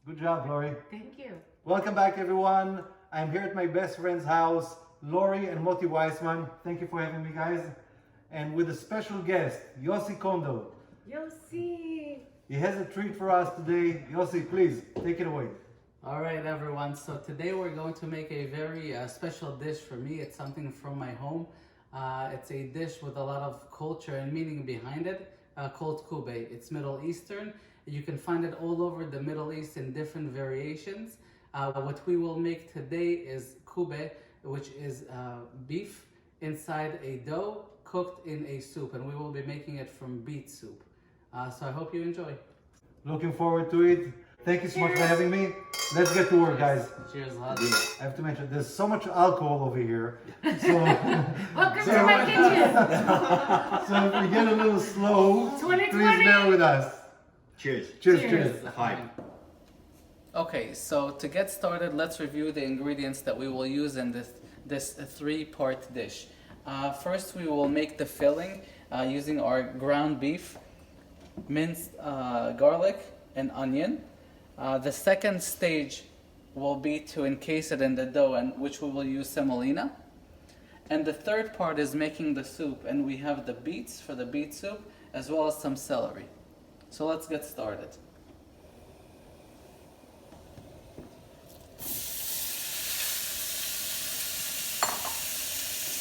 Good job, Lori. Thank you. Welcome back, everyone. I'm here at my best friend's house, Lori and Moti Weissman. Thank you for having me, guys. And with a special guest, Yossi Kondo. Yossi. He has a treat for us today. Yossi, please, take it away. All right, everyone. So today we're going to make a very special dish for me. It's something from my home. It's a dish with a lot of culture and meaning behind it, called kube. It's Middle Eastern. You can find it all over the Middle East in different variations. What we will make today is kube, which is beef inside a dough cooked in a soup, and we will be making it from beet soup. So I hope you enjoy. Looking forward to it. Thank you so much for having me. Let's get to work, guys. Cheers, lads. I have to mention, there's so much alcohol over here. So, Welcome to my kitchen. so if we get a little slow, 2020. please bear with us. Cheers. Cheers, Cheers. cheers. Hi. Okay, so to get started, let's review the ingredients that we will use in this three-part dish. First, we will make the filling using our ground beef, minced garlic, and onion. The second stage will be to encase it in the dough, and which we will use semolina. And the third part is making the soup, and we have the beets for the beet soup, as well as some celery. So let's get started.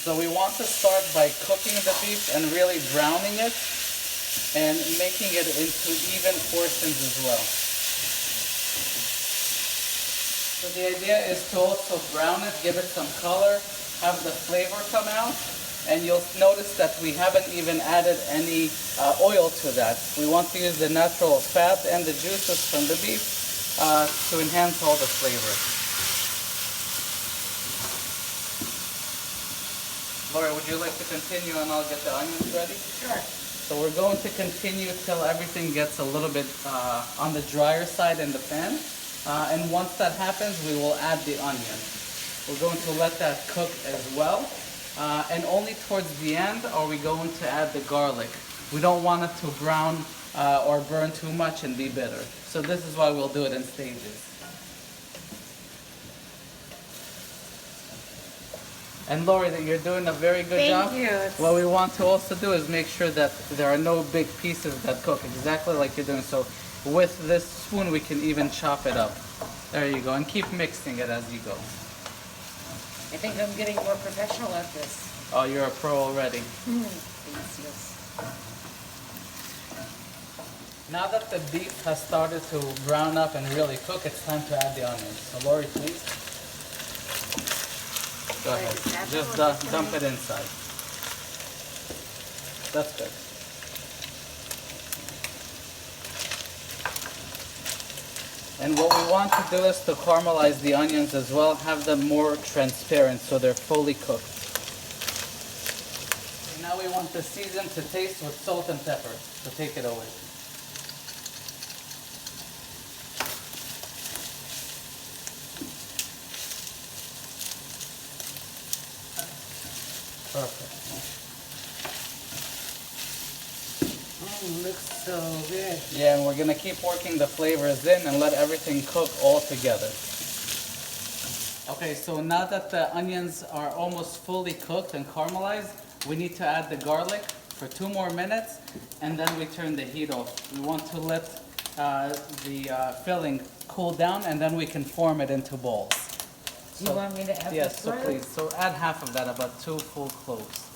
So we want to start by cooking the beef and really browning it and making it into even portions as well. So the idea is to also brown it, give it some color, have the flavor come out, and you'll notice that we haven't even added any oil to that. We want to use the natural fat and the juices from the beef to enhance all the flavor. Laura, would you like to continue and I'll get the onions ready? Sure. So we're going to continue till everything gets a little bit on the drier side in the pan. And once that happens, we will add the onion. We're going to let that cook as well. And only towards the end are we going to add the garlic. We don't want it to brown or burn too much and be bitter. So this is why we'll do it in stages. And Lori, you're doing a very good job. Thank you. What we want to also do is make sure that there are no big pieces that cook exactly like you're doing. So with this spoon, we can even chop it up. There you go. And keep mixing it as you go. I think I'm getting more professional at this. Oh, you're a pro already. Delicious. Now that the beef has started to brown up and really cook, it's time to add the onions. So Lori, please. Go ahead. Just dump it inside. That's good. And what we want to do is to caramelize the onions as well, have them more transparent so they're fully cooked. Now we want the season to taste with salt and pepper, so take it away. Perfect. Looks so good. Yeah, and we're gonna keep working the flavors in and let everything cook all together. Okay, so now that the onions are almost fully cooked and caramelized, we need to add the garlic for 2 more minutes, and then we turn the heat off. We want to let the filling cool down, and then we can form it into balls. Do you want me to add Yes, this so garlic? please. So add half of that, about 2 full cloves.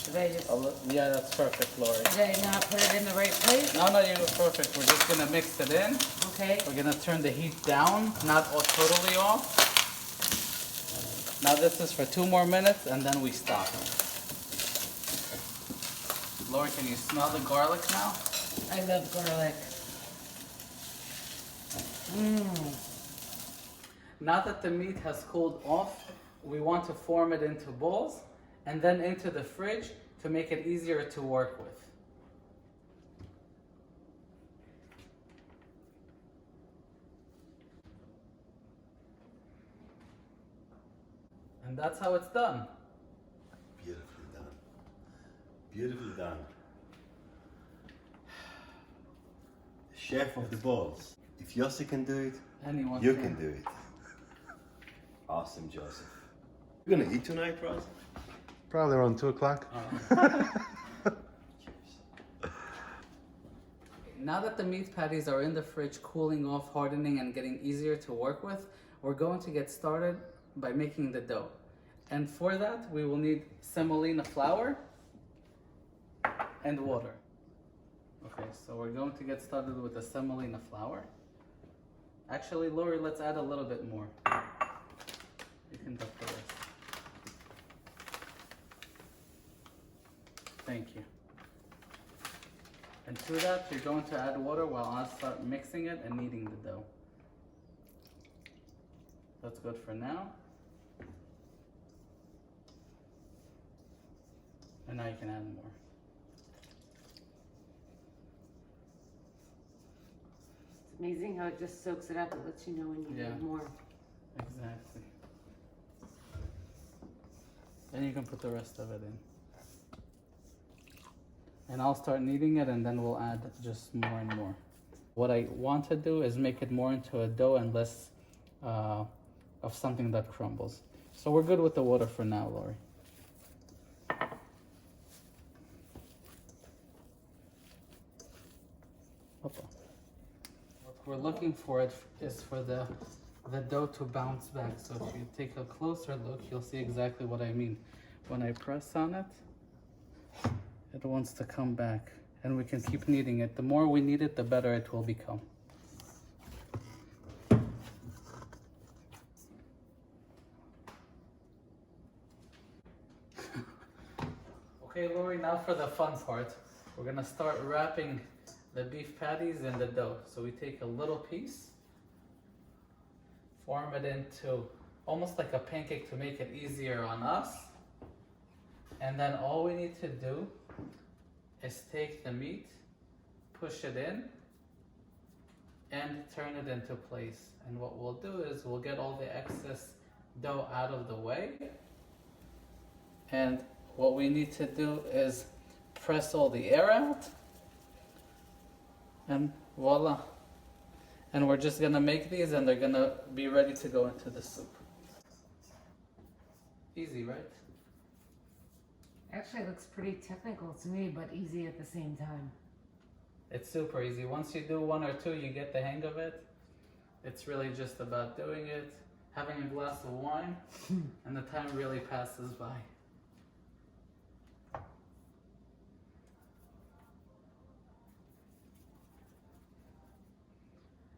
Should I just, Yeah, that's perfect, Lori. did I not put it in the right place? No, you're perfect. We're just gonna mix it in. Okay. We're gonna turn the heat down, not totally off. Now this is for 2 more minutes and then we stop. Lori, can you smell the garlic now? I love garlic. Now that the meat has cooled off, we want to form it into balls and then into the fridge to make it easier to work with. And that's how it's done. Beautifully done. Beautifully done. chef of the balls. If Yossi can do it, Anyone you can do it. Awesome, Joseph. You gonna eat tonight, Rosa? Probably around 2 o'clock. Now that the meat patties are in the fridge, cooling off, hardening, and getting easier to work with, we're going to get started by making the dough. And for that, we will need semolina flour and water. Okay, so we're going to get started with the semolina flour. Actually, Lori, let's add a little bit more. You can dump the rest. Thank you. And to that, you're going to add water while I start mixing it and kneading the dough. That's good for now. And now you can add more. It's amazing how it just soaks it up. It lets you know when you need more. Exactly. Then you can put the rest of it in. And I'll start kneading it and then we'll add just more and more. What I want to do is make it more into a dough and less of something that crumbles. So we're good with the water for now, Lori. What we're looking for is for the dough to bounce back. So if you take a closer look, you'll see exactly what I mean. When I press on it, it wants to come back, and we can keep kneading it. The more we knead it, the better it will become. Okay, Lori, now for the fun part. We're gonna start wrapping the beef patties in the dough. So we take a little piece, form it into almost like a pancake to make it easier on us. And then all we need to do is take the meat, push it in, and turn it into place. And what we'll do is we'll get all the excess dough out of the way. And what we need to do is press all the air out. And voila. And we're just gonna make these and they're gonna be ready to go into the soup. Easy, right? Actually, it looks pretty technical to me, but easy at the same time. It's super easy. Once you do one or two, you get the hang of it. It's really just about doing it, having a glass of wine, and the time really passes by.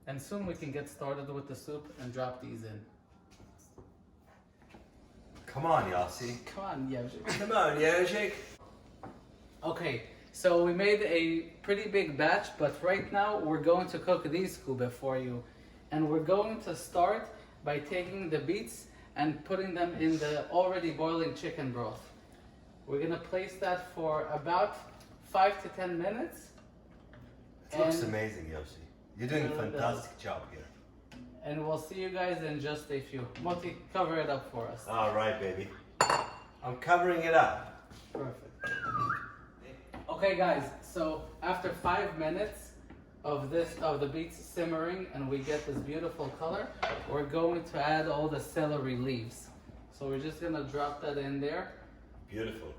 And soon we can get started with the soup and drop these in. Come on, Yossi. Come on, Yevzhik. Come on, Yossi. Okay, so we made a pretty big batch, but right now we're going to cook these kube for you. And we're going to start by taking the beets and putting them in the already boiling chicken broth. We're gonna place that for about 5 to 10 minutes. It looks amazing, Yossi. You're doing a fantastic job here. And we'll see you guys in just a few. Moti, cover it up for us. All right, baby. I'm covering it up. Perfect. Okay, guys. So after 5 minutes of the beets simmering and we get this beautiful color, we're going to add all the celery leaves. So we're just gonna drop that in there. Beautiful.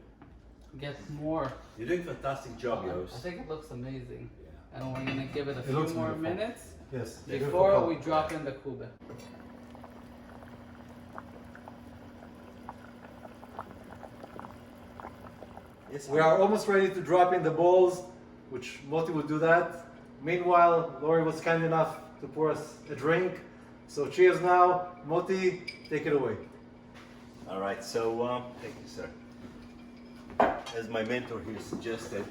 Get more. You're doing a fantastic job, I Yos. think it looks amazing. And we're gonna give it a few looks more beautiful. minutes Yes. before we drop in the kube. Yes, We are almost ready to drop in the bowls, which Moti will do that. Meanwhile, Lori was kind enough to pour us a drink. So cheers now. Moti, take it away. All right, so thank you, sir. As my mentor here suggested,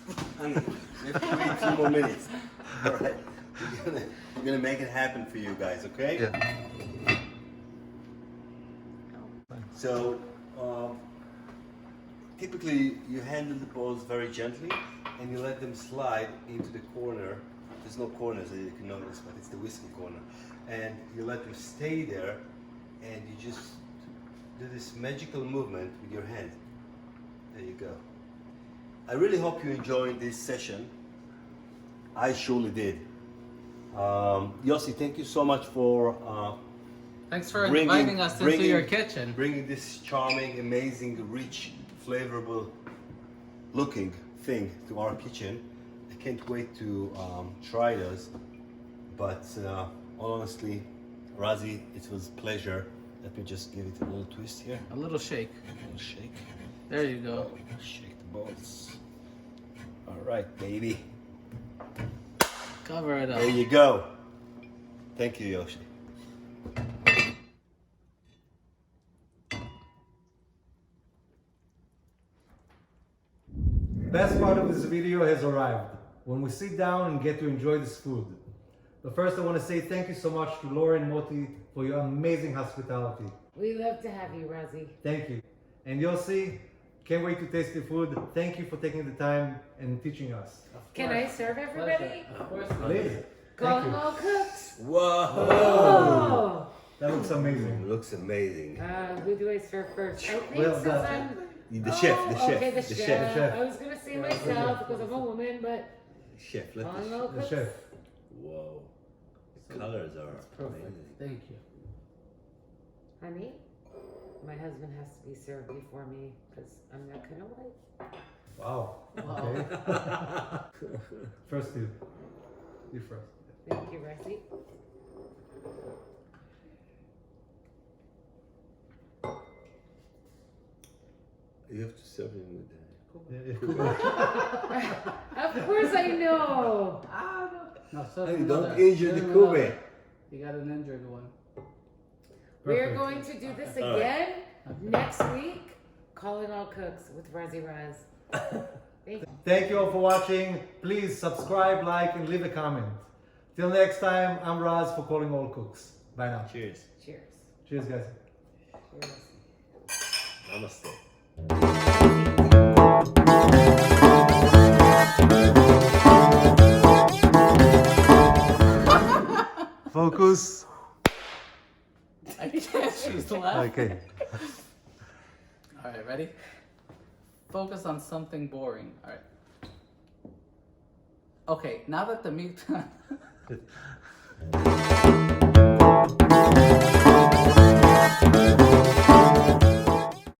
we have to wait 2 more minutes. All right, we're gonna make it happen for you guys, okay? Yeah. So typically you handle the balls very gently and you let them slide into the corner. There's no corners that you can notice, but it's the whiskey corner. And you let them stay there and you just do this magical movement with your hand. There you go. I really hope you enjoyed this session. I surely did. Yossi, thank you so much for Thanks for inviting us into your kitchen. bringing this charming, amazing, rich, flavorful looking thing to our kitchen. I can't wait to try those. But all honestly, Razi, it was a pleasure. Let me just give it a little twist here. A little shake. A little shake. There you go. Shake the balls. All right, baby. Cover it up. There you go. Thank you, Yoshi. Best part of this video has arrived, when we sit down and get to enjoy this food. But first I want to say thank you so much to Laura and Moti for your amazing hospitality. We love to have you, Razi. Thank you. And Yossi, can't wait to taste the food. Thank you for taking the time and teaching us. Can I serve everybody? Of course. Please. Calling Thank you. all cooks. Whoa! Oh. That looks amazing. Looks amazing. Who do I serve first? I think Well since done. The chef, the chef, Okay, the the chef. chef. chef. I was gonna say myself because I'm a woman, but Chef, let calling the all The cooks. chef. Whoa. The colors are Perfect. amazing. Thank you. Honey, my husband has to be served before me because I'm not gonna wait. Wow. Okay. First you. You first. Thank you, Razi. You have to serve him with that. Of course I know. No, serve Hey, another. don't injure the Serve kube. another. You got an injured one. We're Perfect. going to do this All right. again next week. Calling all cooks with Razi Raz. Thank you. Thank you all for watching. Please subscribe, like, and leave a comment. Till next time, I'm Raz for Calling All Cooks. Bye now. Cheers. Cheers. Cheers, guys. Cheers. Namaste. Focus. I can't. She's laughing. Okay. All right, ready? Focus on something boring. All right. Okay, now that the meat.